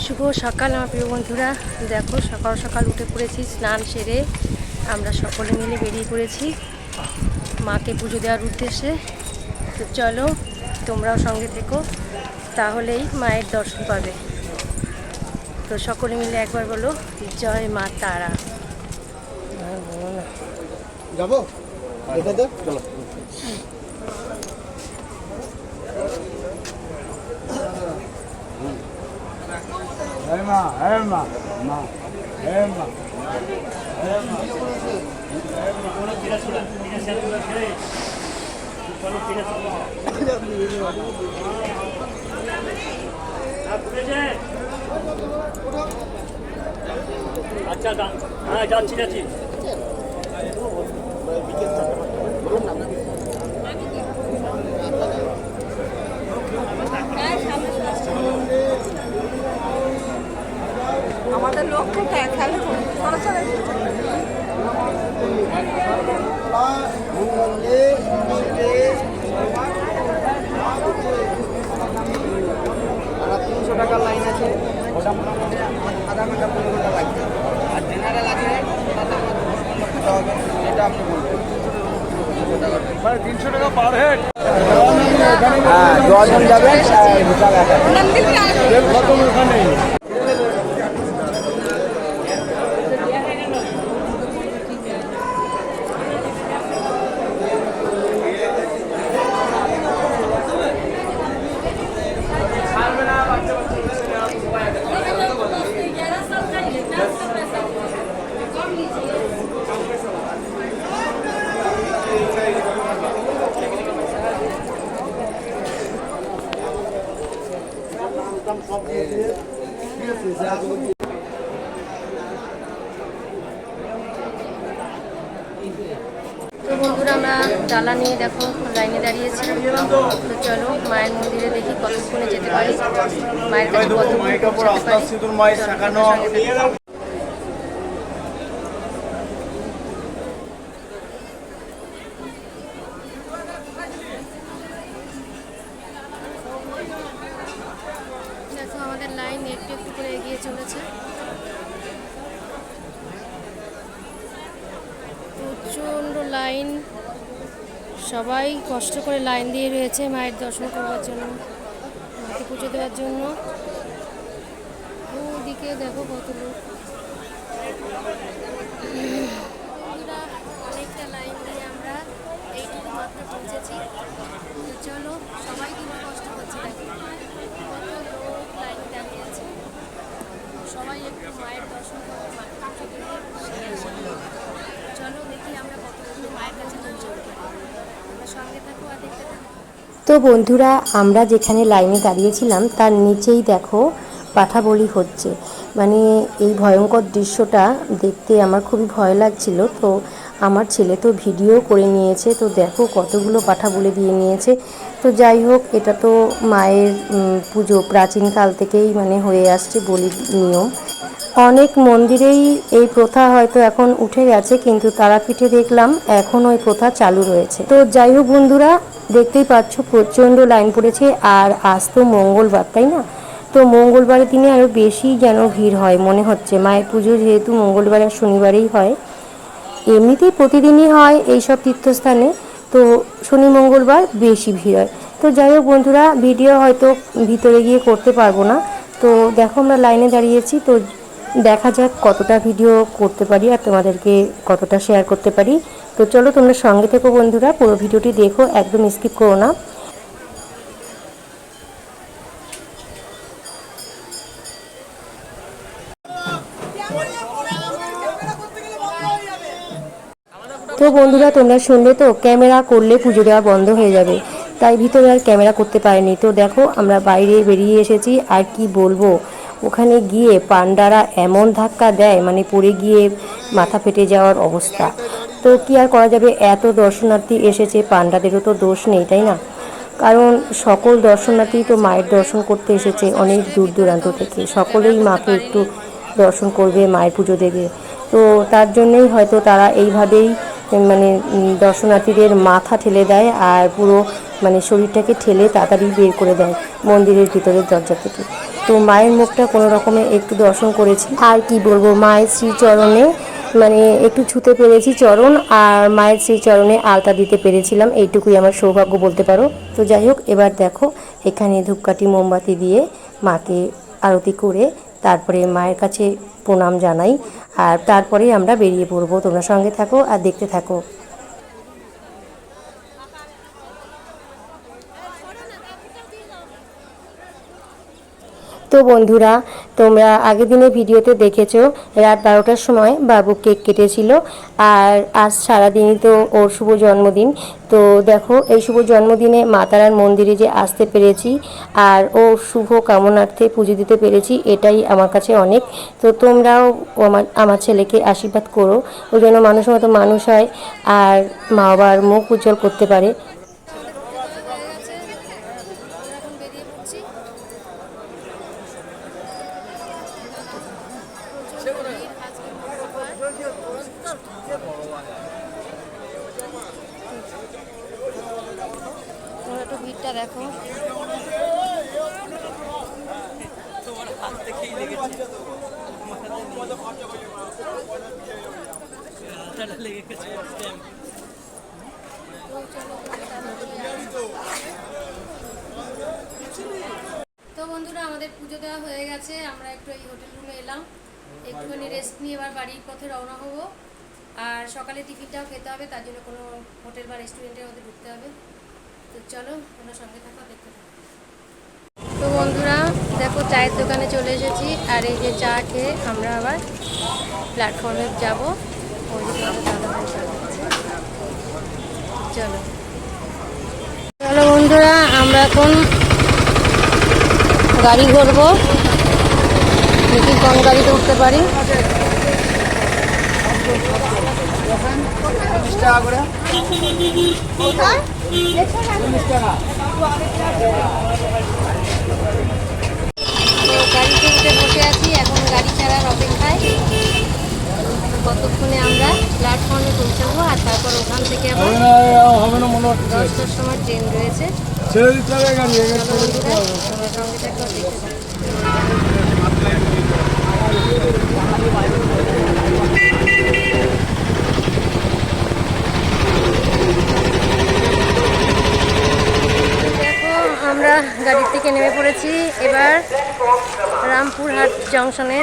শুভ সকাল আমার প্রিয় বন্ধুরা। দেখো সকাল সকাল উঠে পড়েছি, স্নান সেরে আমরা সকলে মিলে বেরিয়ে পড়েছি মাকে পুজো দেওয়ার উদ্দেশ্যে। তো চলো তোমরাও সঙ্গে থেকো, তাহলেই মায়ের দর্শন পাবে। তো সকলে মিলে একবার বলো জয় মা তারা। যাবো চলো। Emma, Emma, Emma, Emma, Emma. আচ্ছা হ্যাঁ যাচ্ছি যাচ্ছি। আমাদের লক্ষ্য খেলে টাকার লাইন আছে, ওটা মোটামুটি আধা ঘন্টা 15 ঘন্টা লাগবে। আর জেনারেল আছে এটা আপনি বলবেন 300 টাকা পার হেড। হ্যাঁ 10 জন যাবেন, হিসাব ওখানে। তো বন্ধুরা আমরা ডালা নিয়ে দেখো লাইনে দাঁড়িয়েছি। তো চলো মায়ের মন্দিরে দেখি কতক্ষণে যেতে পারি, মায়ের কাছে কতক্ষণ পৌঁছাতে পারি। দেখো আমাদের লাইন একটু একটু করে এগিয়ে চলেছে। প্রচণ্ড লাইন, সবাই কষ্ট করে লাইন দিয়ে রয়েছে মায়ের দর্শন করবার জন্য, মাকে পুজো দেওয়ার জন্য। ওদিকে দেখো কত লোক, অনেকটা লাইন দিয়ে আমরা এইটুকু মাত্র পৌঁছেছি। তো চলো সবাই কিন্তু কষ্ট করছে, দেখো কত লোক লাইন দাঁড়িয়ে আছে, সবাই একটু মায়ের দর্শন করবো, মায়ের পুজো দেবো। চলো দেখি আমরা কতগুলো মায়ের কাছে পৌঁছাতে পারি, আমরা সঙ্গে থাকো আর দেখতে থাকো। তো বন্ধুরা আমরা যেখানে লাইনে দাঁড়িয়েছিলাম তার নিচেই দেখো পাঠা বলি হচ্ছে। মানে এই ভয়ঙ্কর দৃশ্যটা দেখতে আমার খুবই ভয় লাগছিল। তো আমার ছেলে তো ভিডিও করে নিয়েছে, তো দেখো কতগুলো পাঠা বলে দিয়ে নিয়েছে। তো যাই হোক, এটা তো মায়ের পুজো প্রাচীনকাল থেকেই মানে হয়ে আসছে বলি নিয়ম। অনেক মন্দিরেই এই প্রথা হয়তো এখন উঠে গেছে, কিন্তু তারাপীঠে দেখলাম এখন ওই প্রথা চালু রয়েছে। তো যাই হোক বন্ধুরা, দেখতেই পাচ্ছ প্রচণ্ড লাইন পড়েছে। আর আজ তো মঙ্গলবার, তাই না? তো মঙ্গলবারের দিনে আরও বেশি যেন ভিড় হয় মনে হচ্ছে। মায়ের পুজো যেহেতু মঙ্গলবার আর শনিবারেই হয়, এমনিতেই প্রতিদিনই হয় এইসব তীর্থস্থানে, তো শনি মঙ্গলবার বেশি ভিড় হয়। তো যাই হোক বন্ধুরা, ভিডিও হয়তো ভিতরে গিয়ে করতে পারবো না। তো দেখো আমরা লাইনে দাঁড়িয়েছি, তো দেখা যাক কতটা ভিডিও করতে পারি আর তোমাদেরকে কতটা শেয়ার করতে পারি। তো চলো তোমরা সঙ্গে থেকো বন্ধুরা, পুরো ভিডিওটি দেখো, একদম স্কিপ করো না। তো বন্ধুরা তোমরা শুনলে তো, ক্যামেরা করলে পুজো দেওয়া বন্ধ হয়ে যাবে, তাই ভিতরে আর ক্যামেরা করতে পারিনি। তো দেখো আমরা বাইরে বেরিয়ে এসেছি, আর কি বলবো, ওখানে গিয়ে পান্ডারা এমন ধাক্কা দেয়, মানে পড়ে গিয়ে মাথা ফেটে যাওয়ার অবস্থা। তো কি আর করা যাবে, এত দর্শনার্থী এসেছে, পান্ডাদেরও তো দোষ নেই, তাই না? কারণ সকল দর্শনার্থী তো মায়ের দর্শন করতে এসেছে অনেক দূর দূরান্ত থেকে, সকলেই মাকে একটু দর্শন করবে, মায়ের পুজো দেবে। তো তার জন্যই হয়তো তারা এইভাবেই মানে দর্শনার্থীদের মাথা ঠেলে দেয়, আর পুরো মানে শরীরটাকে ঠেলে তাড়াতাড়ি বের করে দেয় মন্দিরের ভিতরের দরজা থেকে। তো মায়ের মুখটা কোনো রকমে একটু দর্শন করেছি। আর কি বলবো, মায়ের শ্রীচরণে মানে একটু ছুতে পেরেছি চরণ, আর মায়ের শ্রীচরণে আলতা দিতে পেরেছিলাম, এইটুকুই আমার সৌভাগ্য বলতে পারো। তো যাই হোক, এবার দেখো এখানে ধূপকাঠি মোমবাতি দিয়ে মাকে আরতি করে তারপরে মায়ের কাছে প্রণাম জানাই, আর তারপরেই আমরা বেরিয়ে পড়বো। তোমরা সঙ্গে থাকো আর দেখতে থাকো। তো বন্ধুরা, তোমরা আগের দিনের ভিডিওতে দেখেছো রাত 12টার সময় বাবু কেক কেটেছিল, আর আজ সারাদিনই তো ওর শুভ জন্মদিন। তো দেখো, এই শুভ জন্মদিনে মা তারার মন্দিরে যে আসতে পেরেছি আর ও শুভ কামনার্থে পুজো দিতে পেরেছি, এটাই আমার কাছে অনেক। তো তোমরাও আমার ছেলেকে আশীর্বাদ করো, ও যেন মানুষের মতো মানুষ হয় আর মা বাবার মুখ উজ্জ্বল করতে পারে। একটু ভিড়টা দেখো। তো বন্ধুরা, আমাদের পুজো দেওয়া হয়ে গেছে, আমরা একটু এই হোটেল রুমে এলাম, একটুখানি রেস্ট নিয়ে এবার বাড়ির পথে রওনা হবো। আর সকালে টিফিনটাও খেতে হবে, তার জন্য কোনো হোটেল বা রেস্টুরেন্টের মধ্যে ঢুকতে হবে। তো চলো, তোমরা সঙ্গে থাকো, দেখতে থাকো। তো বন্ধুরা দেখো, চায়ের দোকানে চলে এসেছি, আর এই যে চা খেয়ে আমরা আবার প্ল্যাটফর্মে যাবো। চলো চলো বন্ধুরা, আমরা এখন গাড়ি ধরবো, দেখি কোন গাড়িতে উঠতে পারি। 40 টাকা করে। তো গাড়িতে উঠে বসে আছি, এখন গাড়ি ছাড়ার অপেক্ষায়। কতক্ষণে আমরা প্ল্যাটফর্মে পৌঁছাবো, আর তারপর ওখান থেকে আবার 10টার সময় ট্রেন রয়েছে। চলো বন্ধুরা, তোমরা সঙ্গে থাকো, দেখতে থাকো। দেখো, আমরা গাড়ির থেকে নেমে পড়েছি, এবার রামপুরহাট জংশনে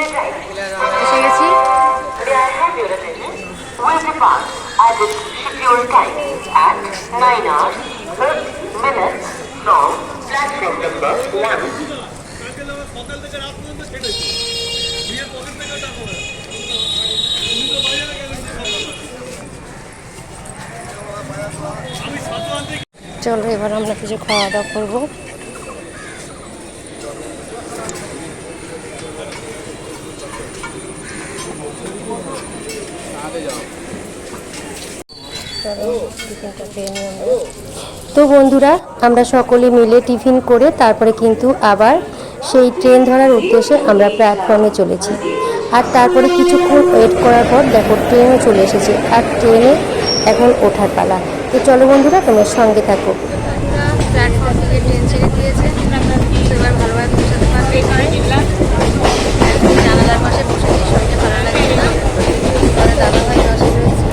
এসে গেছি। Will depart at its scheduled time at 9 hours 30 minutes from platform number 1. চলো, এবার আমরা কিছু খাওয়া দাওয়া করবো। তো বন্ধুরা, আমরা সকলে মিলে টিফিন করে তারপরে কিন্তু আবার সেই ট্রেন ধরার উদ্দেশ্যে আমরা প্ল্যাটফর্মে চলেছি। আর তারপরে কিছুক্ষণ ওয়েট করার পর দেখো ট্রেনও চলে এসেছে, আর ট্রেনে এখন ওঠার পালা। তো চলো বন্ধুরা, তোমার সঙ্গে থাকো। প্ল্যাটফর্ম থেকে ট্রেন ছেড়ে দিয়েছে, এবার ভালোভাবে পৌঁছাতে পারবে। জানালার পাশে বসে শরীরটা ভালো লাগছে না, পরে দাদাভাই পাশে রয়েছে।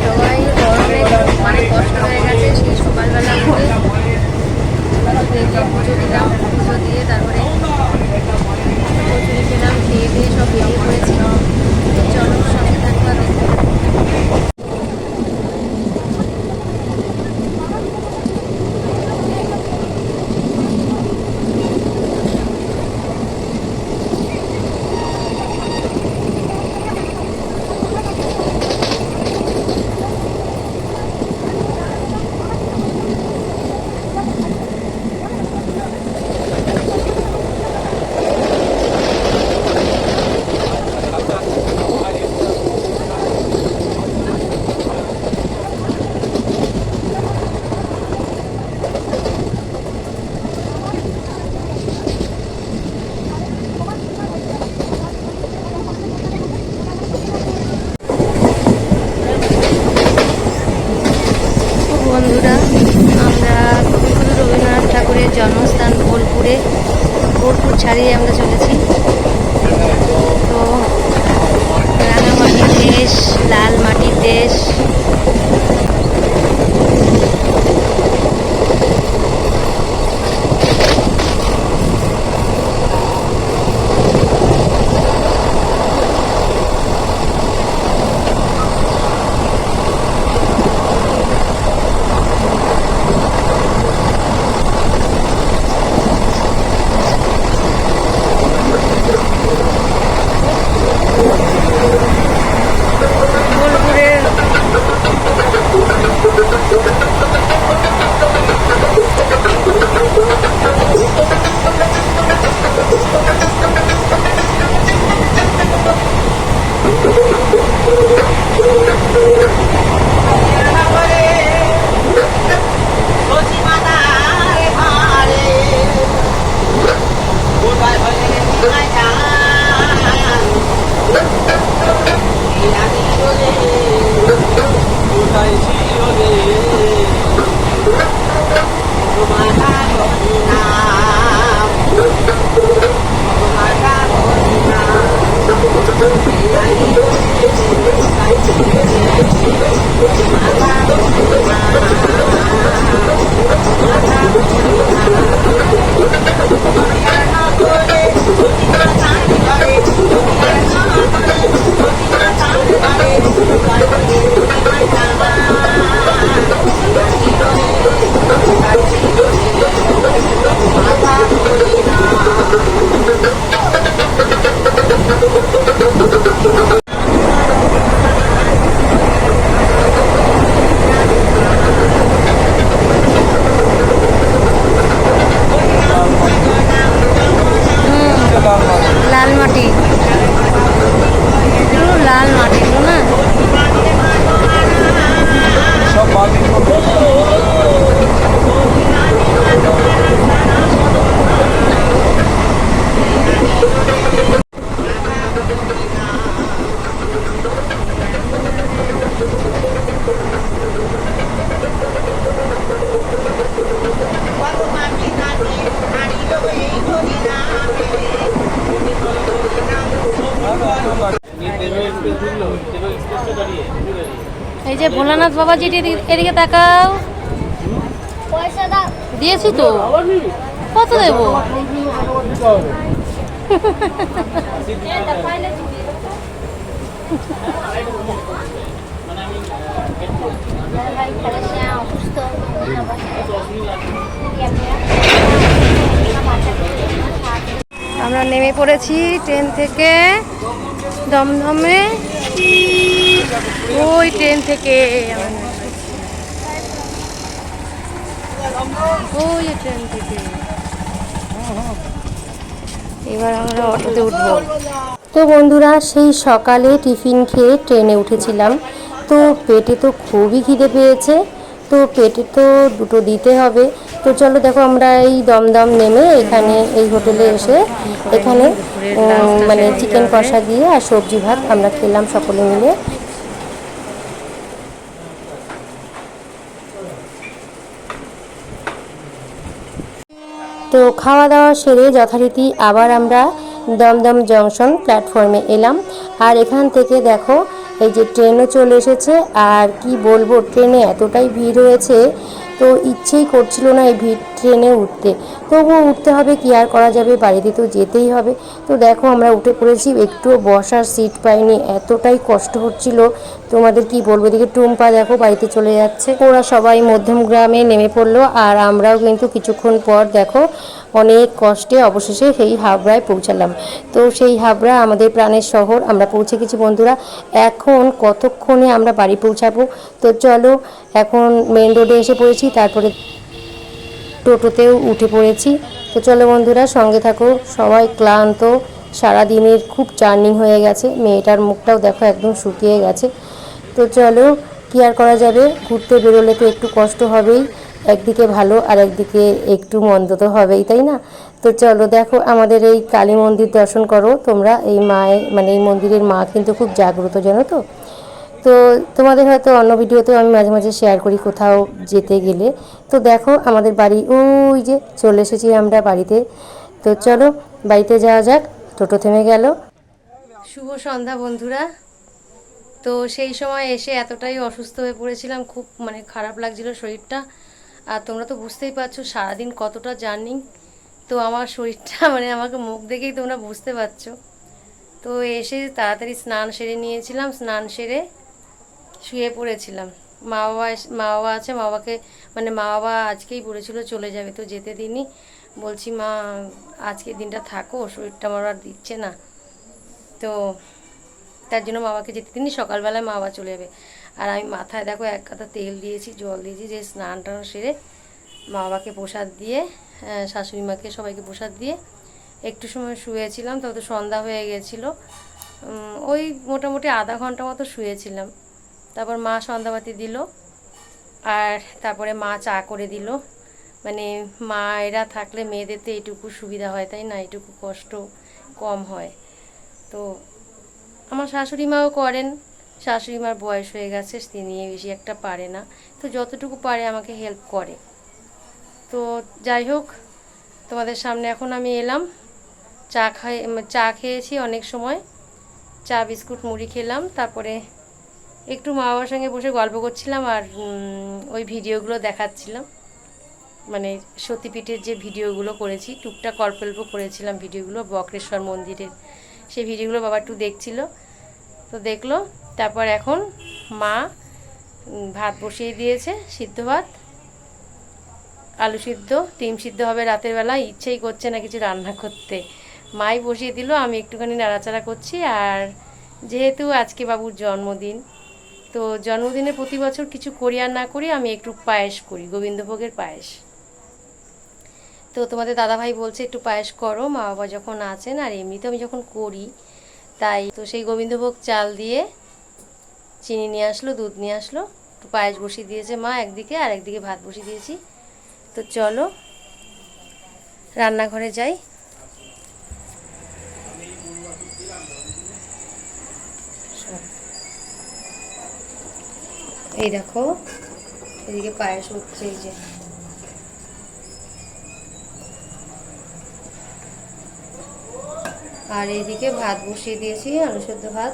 সবাই গরমে মানে কষ্ট হয়ে গেছে, সেই সকালবেলা উঠে পুজো দিলাম, পুজো দিয়ে তারপরে কচুরি খেলাম, খেয়ে দিয়ে সব বেরিয়ে পড়েছি। চলো সঙ্গে থাকবা, দেখতে থাকো। হারিয়ে আমরা চলেছি। তো রাঙামাটির দেশ, লাল মাটির দেশ। লাল মাটি, এগুলো লাল মাটিগুলো না। সব বাতিল করবো। এই যে ভোলানাথ বাবাজি, এদিকে তাকাও। দিয়েছি তো, কত দেবো? আমরা নেমে পড়েছি ট্রেন থেকে দমদমে। ওই ট্রেন থেকে ওই ট্রেন থেকে এবার আমরা অটোতে উঠবো। তো বন্ধুরা, সেই সকালে টিফিন খেয়ে ট্রেনে উঠেছিলাম। তো পেটে তো খুবই খিদে পেয়েছে, তো পেটে তো দুটো দিতে হবে। তো চলো দেখো, আমরা এই দমদম নেমে এখানে এই হোটেলে এসে এখানে মানে চিকেন কষা দিয়ে আর সবজি ভাত আমরা খেলাম সকলে মিলে। তো খাওয়া দাওয়া সেরে যথারীতি আবার আমরা দমদম জংশন প্ল্যাটফর্মে এলাম। আর এখান থেকে দেখো এই যে ট্রেনও চলে এসেছে। আর কি বলবো, ট্রেনে এতটাই ভিড় হয়েছে, তো ইচ্ছেই করছিল না এই ভিড় ট্রেনে উঠতে। তবুও উঠতে হবে, কি আর করা যাবে, বাড়িতে তো যেতেই হবে। তো দেখো আমরা উঠে পড়েছি, একটুও বসার সিট পাইনি, এতটাই কষ্ট হচ্ছিল তোমাদের কি বলবো। এদিকে টুম্পা দেখো বাড়িতে চলে যাচ্ছে। ওরা সবাই মধ্যমগ্রামে নেমে পড়লো, আর আমরাও কিন্তু কিছুক্ষণ পর দেখো অনেক কষ্টে অবশেষে সেই হাবড়ায় পৌঁছালাম। তো সেই হাবড়া আমাদের প্রাণের শহর, আমরা পৌঁছে গেছি বন্ধুরা। এখন কতক্ষণে আমরা বাড়ি পৌঁছাবো। তো চলো, এখন মেন রোডে এসে পড়েছি, তারপরে টোটোতেও উঠে পড়েছি। তো চলো বন্ধুরা, সঙ্গে থাকো। সবাই ক্লান্ত, সারাদিনের খুব জার্নি হয়ে গেছে। মেয়েটার মুখটাও দেখো একদম শুকিয়ে গেছে। তো চলো, কি আর করা যাবে, ঘুরতে বেরোলে তো একটু কষ্ট হবেই। একদিকে ভালো আর একদিকে একটু মন্দ তো হবেই, তাই না? তো চলো দেখো, আমাদের এই কালী মন্দির দর্শন করো তোমরা। এই মায়ের মানে এই মন্দিরের মা কিন্তু খুব জাগ্রত, জানো তো। তো তোমাদের হয়তো অন্য ভিডিওতেও আমি মাঝে মাঝে শেয়ার করি কোথাও যেতে গেলে। তো দেখো আমাদের বাড়ি ওই যে চলে এসেছি আমরা বাড়িতে। তো চলো বাড়িতে যাওয়া যাক, টোটো থেমে গেল। শুভ সন্ধ্যা বন্ধুরা। তো সেই সময় এসে এতটাই অসুস্থ হয়ে পড়েছিলাম, খুব মানে খারাপ লাগছিল শরীরটা। আর তোমরা তো বুঝতেই পারছো সারাদিন কতটা জার্নি, তো আমার শরীরটা মানে আমাকে মুখ দেখেই তোমরা বুঝতে পারছো। তো এসে তাড়াতাড়ি স্নান সেরে নিয়েছিলাম, স্নান সেরে শুয়ে পড়েছিলাম। মা বাবা আছে, মা বাবাকে মানে মা বাবা আজকেই বলেছিল চলে যাবে, তো যেতে দিনই বলছি মা আজকের দিনটা থাকো, শরীরটা আমার আর দিচ্ছে না। তো তার জন্য মা বাবাকে যেতে দিনই, সকালবেলায় মা বাবা চলে যাবে। আর আমি মাথায় দেখো এক কাঁথা তেল দিয়েছি, জল দিয়েছি, যে স্নান টান সেরে মা বাবাকে প্রসাদ দিয়ে, শাশুড়ি মাকে সবাইকে প্রসাদ দিয়ে একটু সময় শুয়েছিলাম। তত সন্ধ্যা হয়ে গেছিলো, ওই মোটামুটি আধা ঘন্টা মতো শুয়েছিলাম। তারপর মা সন্ধ্যাবাতি দিল, আর তারপরে মা চা করে দিল। মানে মায়েরা থাকলে মেয়েদের তো এইটুকু সুবিধা হয়, তাই না, এইটুকু কষ্ট কম হয়। তো আমার শাশুড়ি মাও করেন, শাশুড়ি মার বয়স হয়ে গেছে, তিনি বেশি একটা পারে না, তো যতটুকু পারে আমাকে হেল্প করে। তো যাই হোক, তোমাদের সামনে এখন আমি এলাম। চা খেয়েছি অনেক সময়, চা বিস্কুট মুড়ি খেলাম, তারপরে একটু মা বাবার সঙ্গে বসে গল্প করছিলাম, আর ওই ভিডিওগুলো দেখাচ্ছিলাম, মানে সতীপীঠের যে ভিডিওগুলো করেছি, টুকটাক অল্প অল্প করেছিলাম ভিডিওগুলো বক্রেশ্বর মন্দিরের, সেই ভিডিওগুলো বাবা একটু দেখছিল, তো দেখলো। তারপর এখন মা ভাত বসিয়ে দিয়েছে, সিদ্ধ ভাত, আলু সিদ্ধ, ডিম সিদ্ধ হবে রাতের বেলা, ইচ্ছেই করছে না কিছু রান্না করতে, মাই বসিয়ে দিল, আমি একটুখানি নাড়াচাড়া করছি। আর যেহেতু আজকে বাবুর জন্মদিন, তো জন্মদিনে প্রতি বছর কিছু করি আর না করি আমি একটু পায়েস করি, গোবিন্দভোগের পায়েস। তো তোমাদের দাদাভাই বলছে একটু পায়েস করো, মা বাবা যখন আছেন, আর এমনিতে আমি যখন করি তাই। তো সেই গোবিন্দভোগ চাল দিয়ে চিনি নিয়ে আসলো, দুধ নিয়ে আসলো, একটু পায়েস বসিয়ে দিয়েছে মা একদিকে, আর একদিকে ভাত বসিয়ে দিয়েছি। তো চলো রান্নাঘরে যাই। এই দেখো এদিকে পায়েস হচ্ছে, এই যে আর এইদিকে ভাত বসিয়ে দিয়েছি, আলু সেদ্ধ ভাত।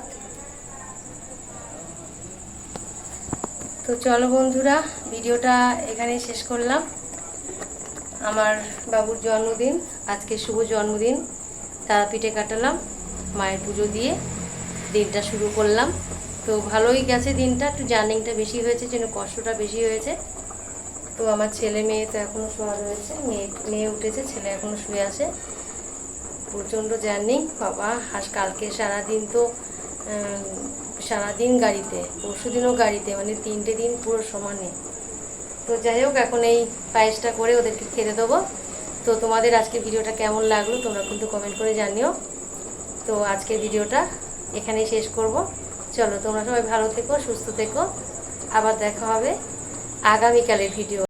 তো চলো বন্ধুরা, ভিডিওটা এখানেই শেষ করলাম। আমার বাবুর জন্মদিন, আজকে শুভ জন্মদিন, তারাপীঠে কাটালাম, মায়ের পুজো দিয়ে দিনটা শুরু করলাম। তো ভালোই গেছে দিনটা, একটু জার্নিংটা বেশি হয়েছে, যেন কষ্টটা বেশি হয়েছে। তো আমার ছেলে মেয়ে তো এখনও শোয়া রয়েছে, মেয়ে উঠেছে, ছেলে এখনও শুয়ে আছে। প্রচণ্ড জার্নি বাবা, কালকে সারাদিন তো সারাদিন গাড়িতে, পরশুদিনও গাড়িতে, মানে 3টে দিন পুরো সমানে। তো যাই হোক, এখন এই পায়েসটা করে ওদেরকে খেতে দেবো। তো তোমাদের আজকের ভিডিওটা কেমন লাগলো তোমরা কিন্তু কমেন্ট করে জানিও। তো আজকের ভিডিওটা এখানেই শেষ করব। চলো তোমরা সবাই ভালো থেকো, সুস্থ থেকো, আবার দেখা হবে আগামীকালের ভিডিও।